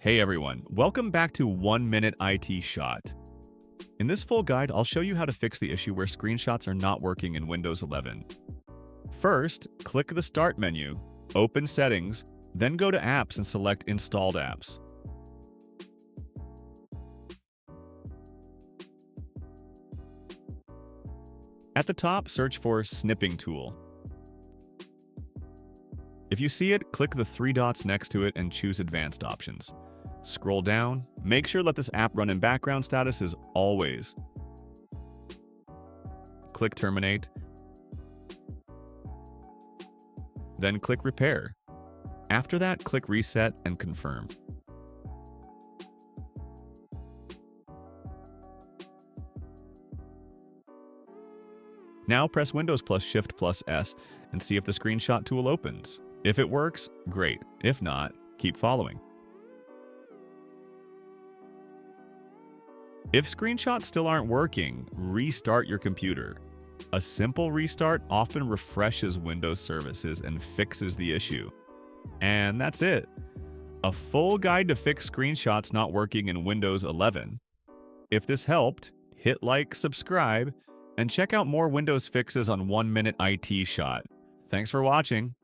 Hey everyone, welcome back to 1 Minute IT Shot. In this full guide, I'll show you how to fix the issue where screenshots are not working in Windows 11. First, click the Start menu, open Settings, then go to Apps and select Installed Apps. At the top, search for Snipping Tool. If you see it, click the three dots next to it and choose Advanced Options. Scroll down, make sure Let this app run in background status is always. Click Terminate, then click Repair. After that, click Reset and Confirm. Now press Windows plus Shift plus S and see if the screenshot tool opens. If it works, great. If not, keep following. If screenshots still aren't working, restart your computer. A simple restart often refreshes Windows services and fixes the issue. And that's it. A full guide to fix screenshots not working in Windows 11. If this helped, hit like, subscribe, and check out more Windows fixes on 1 Minute IT Shot. Thanks for watching.